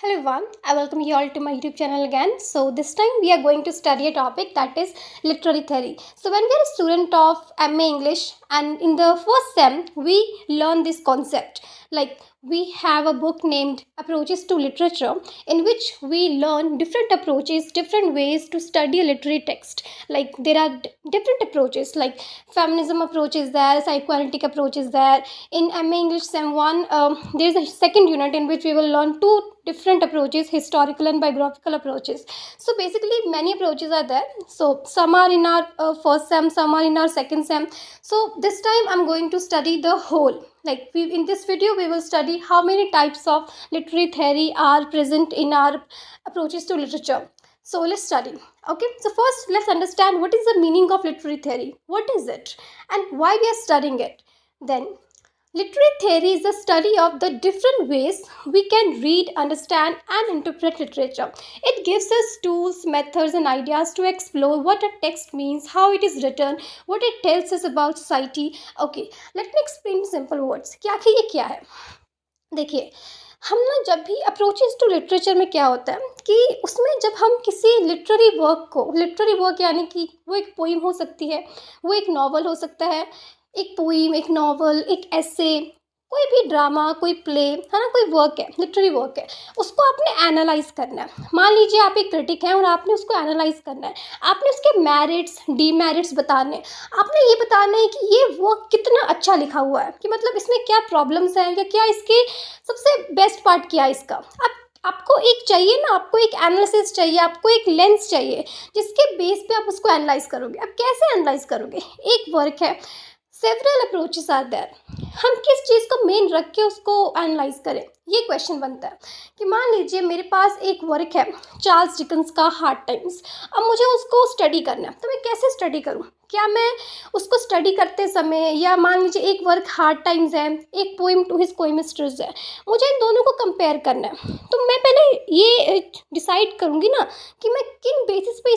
Hello everyone, I welcome you all to my YouTube channel again. So this time we are going to study a topic that is literary theory. So when we are a student of MA English and in the first sem we learn this concept, like we have a book named Approaches to Literature, in which we learn different approaches, different ways to study a literary text. Like there are different approaches, like feminism approach is there, psychoanalytic approach is there. In MA English sem 1 there is a second unit in which we will learn two different approaches, historical and biographical approaches. So basically many approaches are there. So some are in our first sem, some are in our second sem. So this time I'm going to study the whole. Like in this video we will study how many types of literary theory are present in our approaches to literature. So let's study. Okay, so first let's understand what is the meaning of literary theory. What is it and why we are studying it. Then literary theory is the study of the different ways we can read, understand, and interpret literature. It gives us tools, methods, and ideas to explore what a text means, how it is written, what it tells us about society. Okay, let me explain in simple words कि आखिर ये क्या है. देखिए, हम ना जब भी अप्रोचेस टू लिटरेचर में क्या होता है कि उसमें जब हम किसी लिटरेरी वर्क यानी कि वो एक पोइम हो सकती है, वो एक नॉवल हो सकता है, एक पोइम, एक नॉवल, एक ऐसे, कोई भी ड्रामा, कोई प्ले है ना, कोई वर्क है, लिटरेरी वर्क है, उसको आपने एनालाइज करना है. मान लीजिए आप एक क्रिटिक हैं और आपने उसको एनालाइज करना है. आपने उसके मेरिट्स, डीमेरिट्स बताने हैं. आपने ये बताना है कि ये वर्क कितना अच्छा लिखा हुआ है, कि मतलब इसमें क्या प्रॉब्लम्स हैं या क्या इसके सबसे बेस्ट पार्ट क्या है इसका. आपको एक चाहिए ना, आपको एक एनालिसिस चाहिए, आपको एक लेंस चाहिए जिसके बेस पे आप उसको एनालाइज करोगे. अब कैसे एनालाइज करोगे? एक वर्क है, सेवरल अप्रोचेस आर देयर. हम किस चीज़ को मेन रख के उसको एनालाइज करें, ये क्वेश्चन बनता है. कि मान लीजिए मेरे पास एक वर्क है चार्ल्स डिकन्स का हार्ड टाइम्स. अब मुझे उसको स्टडी करना है, तो मैं कैसे स्टडी करूँ? क्या मैं उसको स्टडी करते समय, या मान लीजिए एक वर्क हार्ड टाइम्स है, एक पोइम टू हिज कोइमिस्ट्रेस है, मुझे इन दोनों को कंपेयर करना है. तो मैं पहले ये डिसाइड करूँगी ना कि मैं किन बेसिस पे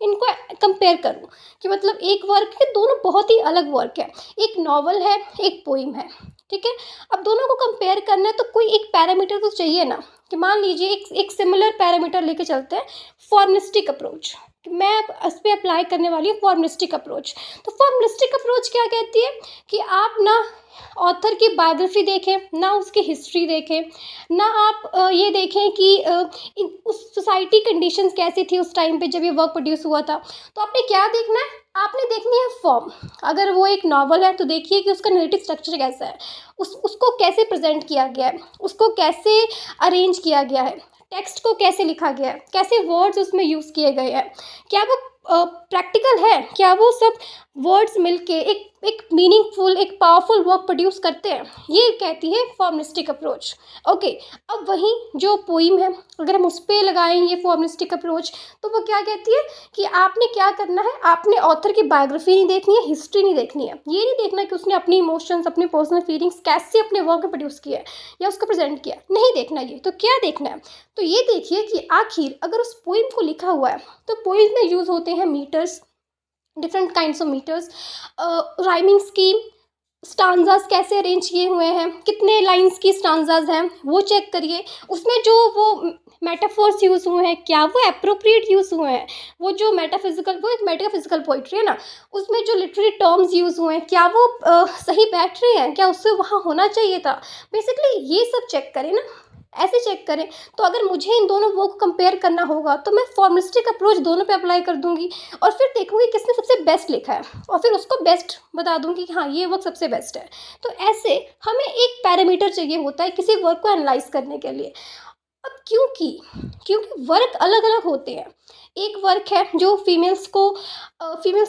इनको कंपेयर करूँ. कि मतलब एक वर्क है, दोनों बहुत ही अलग वर्क है, एक नॉवल है, एक पोइम है, ठीक है. अब दोनों को कंपेयर करना है तो कोई एक पैरामीटर तो चाहिए ना. कि मान लीजिए एक सिमिलर पैरामीटर लेके चलते हैं, फॉर्मलिस्टिक अप्रोच. मैं इस पर अप्लाई करने वाली हूँ फॉर्मलिस्टिक अप्रोच. तो फॉर्मलिस्टिक अप्रोच क्या कहती है कि आप ना ऑथर की बायोग्राफी देखें, ना उसकी हिस्ट्री देखें, ना आप ये देखें कि उस सोसाइटी कंडीशंस कैसी थी उस टाइम पे जब ये वर्क प्रोड्यूस हुआ था. तो आपने क्या देखना है? आपने देखनी है फॉर्म. अगर वो एक नॉवल है तो देखिए कि उसका नरेटिव स्ट्रक्चर कैसा है, उसको कैसे प्रेजेंट किया गया है, उसको कैसे अरेंज किया गया है, टेक्स्ट को कैसे लिखा गया है, कैसे वर्ड्स उसमें यूज़ किए गए हैं, क्या वो प्रैक्टिकल है, क्या वो सब वर्ड्स मिलके एक मीनिंगफुल, एक पावरफुल वर्क प्रोड्यूस करते हैं. ये कहती है फॉर्मलिस्टिक अप्रोच. ओके, अब वहीं जो पोइम है, अगर हम उस पर लगाएं ये फॉर्मलिस्टिक अप्रोच, तो वो क्या कहती है कि आपने क्या करना है, आपने ऑथर की बायोग्राफी नहीं देखनी है, हिस्ट्री नहीं देखनी है, ये नहीं देखना कि उसने अपनी इमोशंस, अपनी पर्सनल फीलिंग्स कैसे अपने वर्क में प्रोड्यूस किया है या उसको प्रेजेंट किया, नहीं देखना. ये तो क्या देखना है? तो ये देखिए कि आखिर अगर उस पोइम को लिखा हुआ है तो पोइम में यूज़ होते हैं meters, different kinds of meters, rhyming scheme, stanzas कैसे अरेंज किए हुए हैं, कितने लाइंस की स्टांजास हैं, वो चेक करिए. उसमें जो वो मेटाफोर्स यूज़ हुए हैं, क्या वो एप्रोप्रिएट यूज़ हुए हैं, वो जो वो एक मेटाफिजिकल पोइट्री है ना, उसमें जो लिटरेरी टर्म्स यूज़ हुए हैं, क्या वो सही बैठ रहे हैं, क्या उससे वहाँ होना चाहिए था. बेसिकली ये सब चेक करें ना, ऐसे चेक करें. तो अगर मुझे इन दोनों वर्क को कंपेयर करना होगा तो मैं फॉर्मलिस्टिक अप्रोच दोनों पे अप्लाई कर दूंगी और फिर देखूंगी किसने सबसे बेस्ट लिखा है और फिर उसको बेस्ट बता दूंगी कि हाँ ये वर्क सबसे बेस्ट है. तो ऐसे हमें एक पैरामीटर चाहिए होता है किसी वर्क को एनालाइज करने के लिए. अब क्योंकि वर्क अलग अलग होते हैं. एक वर्क है जो फीमेल्स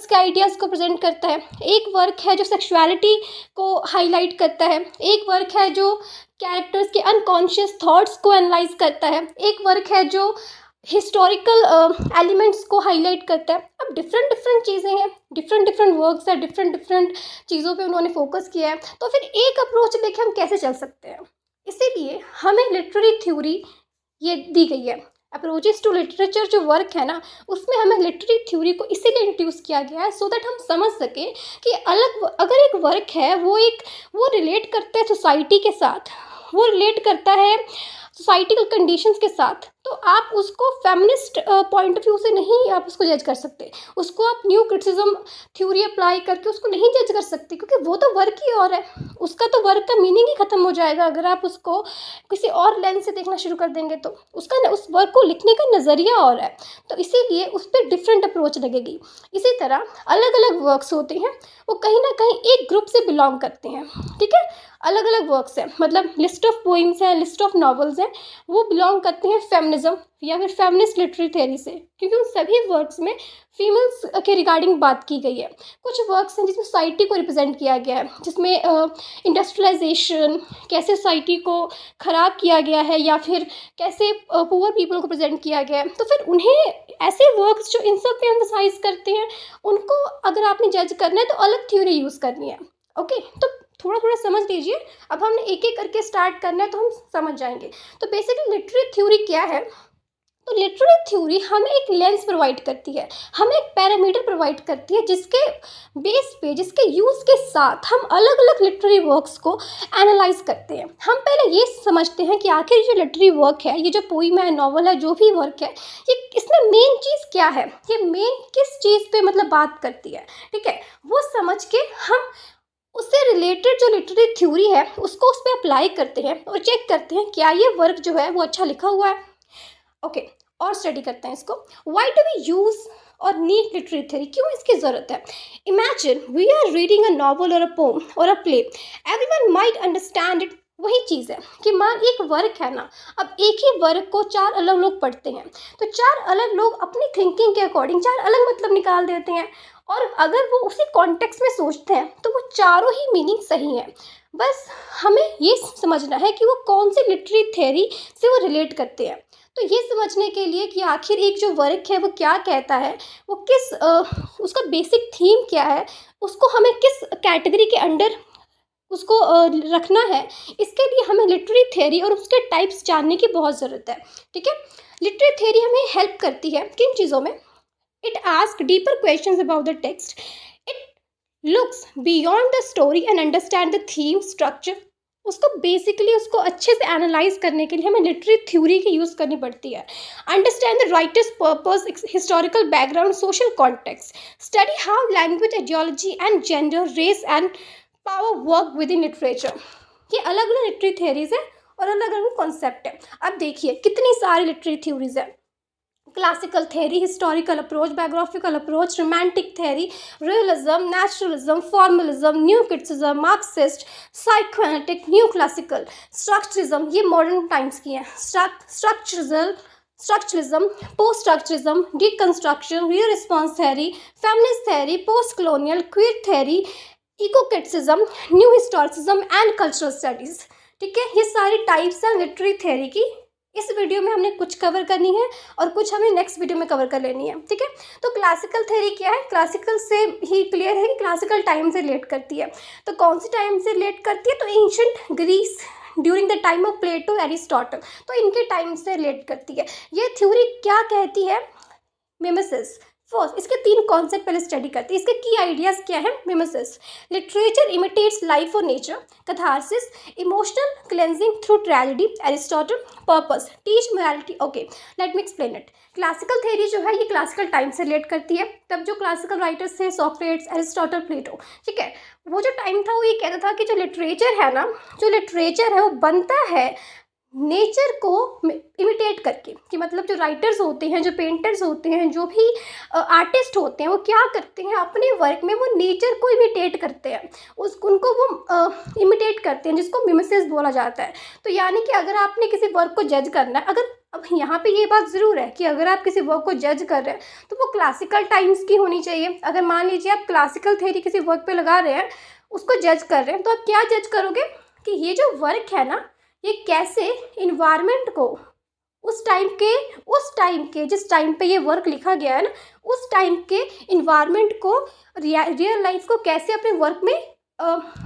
के आइडियाज़ को प्रेजेंट करता है, एक वर्क है जो सेक्सुअलिटी को हाईलाइट करता है, एक वर्क है जो कैरेक्टर्स के अनकॉन्शियस थॉट्स को एनालाइज करता है, एक वर्क है जो हिस्टोरिकल एलिमेंट्स को हाईलाइट करता है. अब डिफरेंट चीज़ें हैं, डिफरेंट वर्क्स हैं, डिफरेंट चीज़ों पे उन्होंने फोकस किया है. तो फिर एक अप्रोच लेके हम कैसे चल सकते हैं? इसीलिए हमें लिटरेरी थ्योरी ये दी गई है. अप्रोचेस टू लिटरेचर जो वर्क है ना, उसमें हमें लिटरेरी थ्योरी को इसीलिए इंट्रोड्यूस किया गया है सो दैट हम समझ सकें कि अगर एक वर्क है वो रिलेट करता है सोसाइटी के साथ, वो रिलेट करता है सोसाइटिकल कंडीशंस के साथ, तो आप उसको फेमिनिस्ट पॉइंट ऑफ व्यू से नहीं आप उसको जज कर सकते। उसको आप न्यू क्रिटिसिज्म थ्योरी अप्लाई करके उसको नहीं जज कर सकते, क्योंकि वो तो वर्क ही और है, उसका तो वर्क का मीनिंग ही खत्म हो जाएगा अगर आप उसको किसी और लेंस से देखना शुरू कर देंगे। तो उसका उस वर्क को लिखने का नज़रिया और है, तो इसीलिए उस पर डिफरेंट अप्रोच लगेगी। इसी तरह अलग अलग वर्क्स होते हैं, वो कहीं ना कहीं एक ग्रुप से बिलोंग करते हैं, ठीक है। अलग अलग वर्क्स हैं, मतलब लिस्ट ऑफ पोइम्स हैं, लिस्ट ऑफ नॉवेल्स हैं, वो बिलोंग करते हैं फेमिनिज्म या फिर फेमिनिस्ट लिटरेरी थ्योरी से, क्योंकि उन सभी वर्क्स में फीमेल्स के रिगार्डिंग बात की गई है। कुछ वर्क्स हैं जिसमें सोसाइटी को रिप्रेजेंट किया गया है, जिसमें इंडस्ट्रियलाइजेशन, कैसे सोसाइटी को ख़राब किया गया है या फिर कैसे पुअर पीपल को प्रेजेंट किया गया है। तो फिर उन्हें ऐसे वर्क्स जो इन सब पे एम्फसाइज करते हैं, उनको अगर आपने जज करना है तो अलग थ्योरी यूज़ करनी है। ओके, तो थोड़ा थोड़ा समझ लीजिए। अब हमने एक एक करके स्टार्ट करना है तो हम समझ जाएंगे। तो बेसिकली लिटरेरी थ्योरी क्या है? तो लिटरेरी थ्योरी हमें एक लेंस प्रोवाइड करती है, हमें एक पैरामीटर प्रोवाइड करती है, जिसके बेस पे, जिसके यूज़ के साथ हम अलग अलग लिटरेरी वर्क्स को एनालाइज करते हैं। हम पहले ये समझते हैं कि आखिर जो लिटरेरी वर्क है, ये जो पोइम है, नॉवल है, जो भी वर्क है, ये इसमें मेन चीज़ क्या है, ये मेन किस चीज़ पे मतलब बात करती है, ठीक है। वो समझ के हम उससे रिलेटेड जो लिटरेरी थ्योरी है उसको उस पर अप्लाई करते हैं और चेक करते हैं क्या ये वर्क जो है वो अच्छा लिखा हुआ है। ओके, और स्टडी करते हैं इसको। Why do we use or need literary theory, क्यों इसकी ज़रूरत है? Imagine we are reading a novel or a poem or a play, everyone might understand it. वही चीज़ है कि मान एक वर्क है ना, अब एक ही वर्क को चार अलग लोग पढ़ते हैं, तो चार अलग लोग अपनी थिंकिंग के अकॉर्डिंग चार अलग मतलब निकाल देते हैं, और अगर वो उसी कॉन्टेक्स्ट में सोचते हैं तो वो चारों ही मीनिंग सही हैं। बस हमें ये समझना है कि वो कौन सी लिटरेरी थ्योरी से वो रिलेट करते हैं। तो ये समझने के लिए कि आखिर एक जो वर्क है वो क्या कहता है, वो किस उसका बेसिक थीम क्या है, उसको हमें किस कैटेगरी के अंडर उसको रखना है, इसके लिए हमें लिटरेरी थ्योरी और उसके टाइप्स जानने की बहुत ज़रूरत है, ठीक है। लिटरेरी थ्योरी हमें हेल्प करती है किन चीज़ों में? It ask deeper questions about the text, it looks beyond the story and understand the theme structure. उसको बेसिकली उसको अच्छे से एनालाइज करने के लिए हमें लिटरेरी थ्योरी की यूज़ करनी पड़ती है। Understand the writer's purpose, historical background, social context, study how language, ideology and gender, race and power work within literature. ये अलग अलग लिटरेरी थ्योरीज है और अलग अलग कॉन्सेप्ट है। अब देखिए कितनी सारी लिटरेरी थ्योरीज है। Classical theory, historical approach, biographical approach, romantic theory, realism, naturalism, formalism, new criticism, Marxist, psychoanalytic, new classical, structuralism, ये मॉडर्न टाइम्स की है। स्ट्रक्चरलिज्म, पोस्ट स्ट्रक्चरिज्म, डिकंस्ट्रक्शन, रियल response theory, feminist theory, post colonial, queer theory, eco criticism, new historicism and cultural studies, ठीक है। ये सारी types हैं literary theory की। इस वीडियो में हमने कुछ कवर करनी है और कुछ हमें नेक्स्ट वीडियो में कवर कर लेनी है, ठीक है। तो क्लासिकल थ्योरी क्या है? क्लासिकल से ही क्लियर है कि क्लासिकल टाइम से रिलेट करती है। तो कौन सी टाइम से रिलेट करती है? तो ancient Greece during the time of Plato, Aristotle, तो इनके टाइम से रिलेट करती है। ये थ्योरी क्या कहती है? मिमेसिस। फर्स्ट इसके तीन कॉन्सेप्ट पहले स्टडी करते हैं। इसके की आइडियाज़ क्या है? मिमेसिस, लिटरेचर इमिटेट्स लाइफ और nature, catharsis, emotional cleansing through tragedy, Aristotle, purpose, teach morality. Okay, let me explain it. Classical theory जो है ये क्लासिकल टाइम से रिलेट करती है। तब जो क्लासिकल राइटर्स थे, सोक्रेट्स, एरिस्टोटल, प्लेटो, ठीक है, वो जो टाइम था वो ये कहता था कि जो लिटरेचर है ना, जो लिटरेचर है वो बनता है नेचर को इमिटेट करके, कि मतलब जो राइटर्स होते हैं, जो पेंटर्स होते हैं, जो भी आर्टिस्ट होते हैं, वो क्या करते हैं अपने वर्क में? वो नेचर को इमिटेट करते हैं, उनको वो इमिटेट करते हैं, जिसको मिमेसिस बोला जाता है। तो यानी कि अगर आपने किसी वर्क को जज करना है, अगर अब यहाँ पे ये बात ज़रूर है कि अगर आप किसी वर्क को जज कर रहे हैं तो वो क्लासिकल टाइम्स की होनी चाहिए। अगर मान लीजिए आप क्लासिकल थ्योरी किसी वर्क पे लगा रहे हैं, उसको जज कर रहे हैं, तो आप क्या जज करोगे कि ये जो वर्क है ना, ये कैसे इन्वायरमेंट को उस टाइम के जिस टाइम पे ये वर्क लिखा गया है ना, उस टाइम के इन्वायरमेंट को, रियल लाइफ को कैसे अपने वर्क में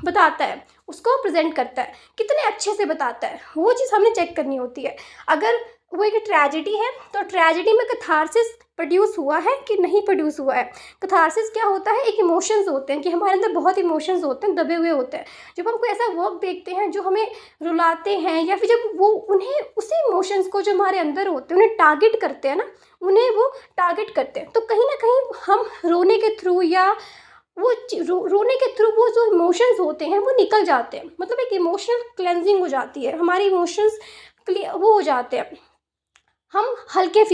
बताता है, उसको प्रेजेंट करता है, कितने अच्छे से बताता है, वो चीज़ हमने चेक करनी होती है। अगर वो एक ट्रेजेडी है, तो ट्रेजेडी में कैथारसिस प्रोड्यूस हुआ है कि नहीं प्रोड्यूस हुआ है। कैथारसिस क्या होता है, एक इमोशंस होते हैं कि हमारे अंदर बहुत इमोशंस होते हैं, दबे हुए होते हैं। जब हम कोई ऐसा वर्क देखते हैं जो हमें रुलाते हैं, या फिर जब वो उन्हें उसी इमोशंस को जो हमारे अंदर होते हैं उन्हें टारगेट करते हैं ना, उन्हें वो टारगेट करते हैं, तो कहीं ना कहीं हम रोने के थ्रू या वो रोने के थ्रू वो जो इमोशंस होते हैं वो निकल जाते हैं। मतलब एक इमोशनल क्लेंजिंग हो जाती है, हमारे इमोशंस वो हो जाते हैं, हम हल्का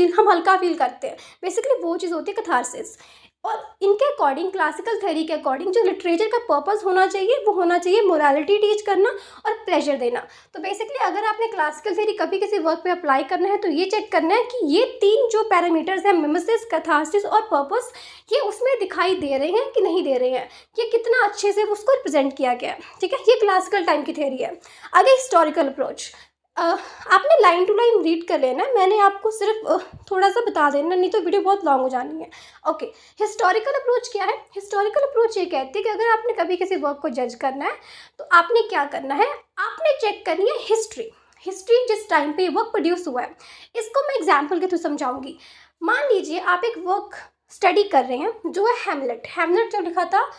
फील करते हैं। बेसिकली वो चीज़ होती है कैथारसिस। और इनके अकॉर्डिंग, क्लासिकल थ्योरी के अकॉर्डिंग, जो लिटरेचर का पर्पस होना चाहिए वो होना चाहिए मोरालिटी टीच करना और प्लेजर देना। तो बेसिकली अगर आपने क्लासिकल थ्योरी कभी किसी वर्क पे अप्लाई करना है तो ये चेक करना है कि ये 3 जो पैरामीटर्स हैं, मिमेसिस, कैथारसिस और पर्पस, ये उसमें दिखाई दे रहे हैं कि नहीं दे रहे हैं, ये कितना अच्छे से उसको रिप्रेजेंट किया गया है। ठीक है, ये क्लासिकल टाइम की थ्योरी है। आगे हिस्टोरिकल अप्रोच, आपने लाइन टू लाइन रीड कर लेना है, मैंने आपको सिर्फ थोड़ा सा बता देना, नहीं तो वीडियो बहुत लॉन्ग हो जानी है। ओके, हिस्टोरिकल अप्रोच क्या है? हिस्टोरिकल अप्रोच ये कहती है कि अगर आपने कभी किसी वर्क को जज करना है तो आपने क्या करना है, आपने चेक करनी है हिस्ट्री जिस टाइम पे वर्क प्रोड्यूस हुआ है। इसको मैं एग्जाम्पल के थ्रू समझाऊंगी। मान लीजिए आप एक वर्क स्टडी कर रहे हैं जो है हेमलेट जो लिखा था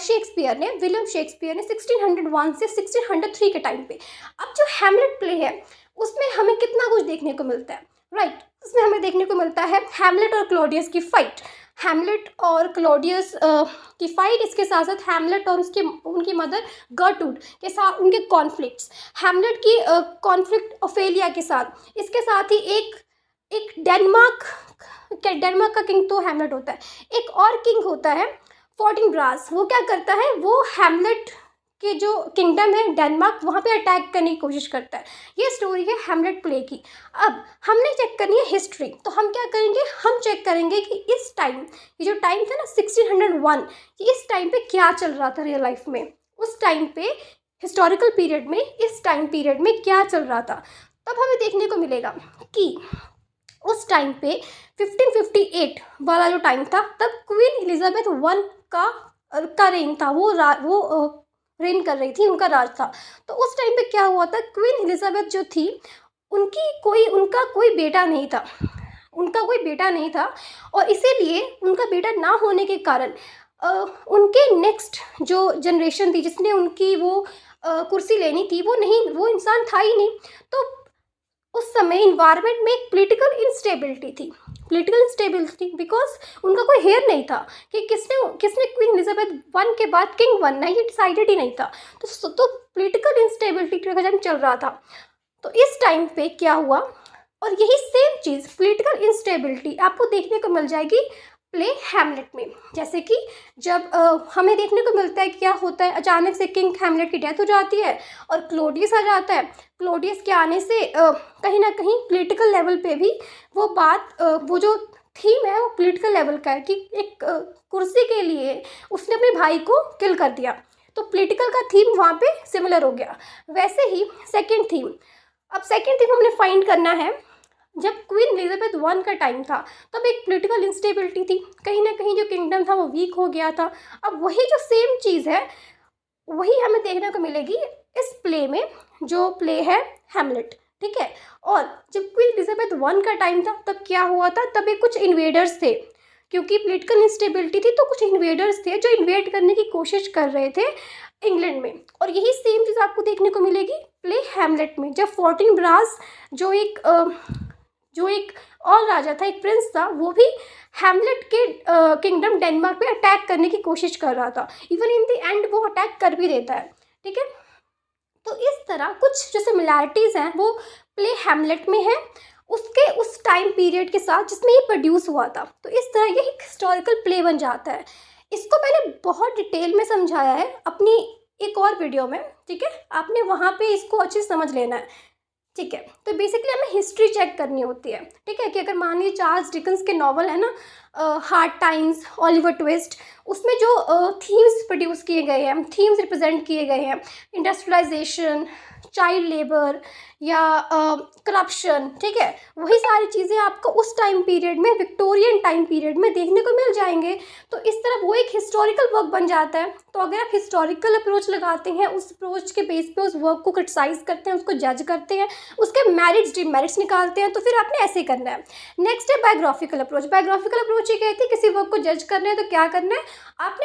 शेक्सपियर ने, विलियम शेक्सपियर ने 1601 से 1603 के टाइम पे। अब जो हैमलेट प्ले है उसमें हमें कितना कुछ देखने को मिलता है, राइट। उसमें हमें देखने को मिलता है हैमलेट और क्लॉडियस की फाइट, हैमलेट और क्लॉडियस की फाइट, इसके साथ साथ हैमलेट और उनकी मदर गर्टूड के साथ उनके कॉन्फ्लिक्ट्स, हैमलेट की कॉन्फ्लिक्ट ओफेलिया के साथ, इसके साथ ही एक डेनमार्क का किंग तो हैमलेट होता है, एक और किंग होता है फोर्टिनब्रास। वो क्या करता है, वो हैमलेट के जो किंगडम है डेनमार्क, वहाँ पे अटैक करने की कोशिश करता है। ये स्टोरी है हैमलेट प्ले की। अब हमने चेक करनी है हिस्ट्री, तो हम क्या करेंगे, हम चेक करेंगे कि इस टाइम, ये जो टाइम था ना 1601, इस टाइम पे क्या चल रहा था रियल लाइफ में, उस टाइम पे हिस्टोरिकल पीरियड में, इस टाइम पीरियड में क्या चल रहा था। तब हमें देखने को मिलेगा कि उस टाइम पे 1558 वाला जो टाइम था, तब क्वीन एलिजाबेथ वन का रेन था, वो रेन कर रही थी, उनका राज था। तो उस टाइम पे क्या हुआ था, क्वीन एलिजाबेथ जो थी उनका कोई बेटा नहीं था, और इसीलिए उनका बेटा ना होने के कारण उनके नेक्स्ट जो जनरेशन थी जिसने उनकी वो कुर्सी लेनी थी, वो इंसान था ही नहीं। तो उस समय इन्वायरमेंट में एक पोलिटिकल इंस्टेबिलिटी बिकॉज उनका कोई हेयर नहीं था कि किसने क्वीन एलिजाबेथ वन के बाद किंग बनना है, ये डिसाइडेड ही नहीं था। तो पोलिटिकल इंस्टेबिलिटी का टाइम चल रहा था। तो इस टाइम पे क्या हुआ, और यही सेम चीज़ पोलिटिकल इंस्टेबिलिटी आपको देखने को मिल जाएगी प्ले हैमलेट में। जैसे कि जब हमें देखने को मिलता है कि क्या होता है, अचानक से किंग हैमलेट की डेथ हो जाती है और क्लॉडियस आ जाता है। क्लॉडियस के आने से कहीं ना कहीं पॉलिटिकल लेवल पे भी वो बात, वो जो थीम है वो पॉलिटिकल लेवल का है कि एक कुर्सी के लिए उसने अपने भाई को किल कर दिया। तो पॉलिटिकल का थीम वहाँ पे सिमिलर हो गया। वैसे ही सेकेंड थीम हमने फाइंड करना है। जब क्वीन एलिजाबेथ वन का टाइम था तब एक पॉलिटिकल इंस्टेबिलिटी थी, कहीं ना कहीं जो किंगडम था वो वीक हो गया था। अब वही जो सेम चीज़ है वही हमें देखने को मिलेगी इस प्ले में, जो प्ले है हैमलेट, ठीक है। और जब क्वीन एलिजाबेथ वन का टाइम था तब क्या हुआ था, तब एक कुछ इन्वेडर्स थे, क्योंकि पॉलिटिकल इंस्टेबिलिटी थी तो कुछ इन्वेडर्स थे जो इन्वेड करने की कोशिश कर रहे थे इंग्लैंड में। और यही सेम चीज़ आपको देखने को मिलेगी प्ले हैमलेट में, जब फोर्टिनब्रास जो एक और राजा था, एक प्रिंस था, वो भी हैमलेट के किंगडम डेनमार्क पे अटैक करने की कोशिश कर रहा था। इवन इन द एंड वो अटैक कर भी देता है, ठीक है। तो इस तरह कुछ जो सिमिलैरिटीज़ हैं वो प्ले हैमलेट में है उसके उस टाइम पीरियड के साथ जिसमें ये प्रोड्यूस हुआ था। तो इस तरह ये एक हिस्टोरिकल प्ले बन जाता है। इसको मैंने बहुत डिटेल में समझाया है अपनी एक और वीडियो में, ठीक है, आपने वहाँ पे इसको अच्छे से समझ लेना है, ठीक है। तो बेसिकली हमें हिस्ट्री चेक करनी होती है, ठीक है, कि अगर मान लीजिए चार्ल्स डिकन्स के नॉवल है ना हार्ड टाइम्स, ऑलिवर ट्विस्ट, उसमें जो थीम्स प्रोड्यूस किए गए हैं, थीम्स रिप्रेजेंट किए गए हैं, इंडस्ट्रियलाइजेशन, चाइल्ड लेबर या करप्शन, ठीक है, वही सारी चीज़ें आपको उस टाइम पीरियड में, विक्टोरियन टाइम पीरियड में देखने को मिल जाएंगे। तो इस तरह वो एक हिस्टोरिकल वर्क बन जाता है। तो अगर आप हिस्टोरिकल अप्रोच लगाते हैं, उस अप्रोच के बेस पे उस वर्क को क्रिटिसाइज़ करते हैं, उसको जज करते हैं, उसके मेरिट्स डिमेरिट्स निकालते हैं, तो फिर आपने ऐसे ही करना है। नेक्स्ट है बायोग्राफिकल अप्रोच। बायोग्राफिकल अप्रोच ये कहती है किसी वर्क को जज करना है तो क्या करना है, आपने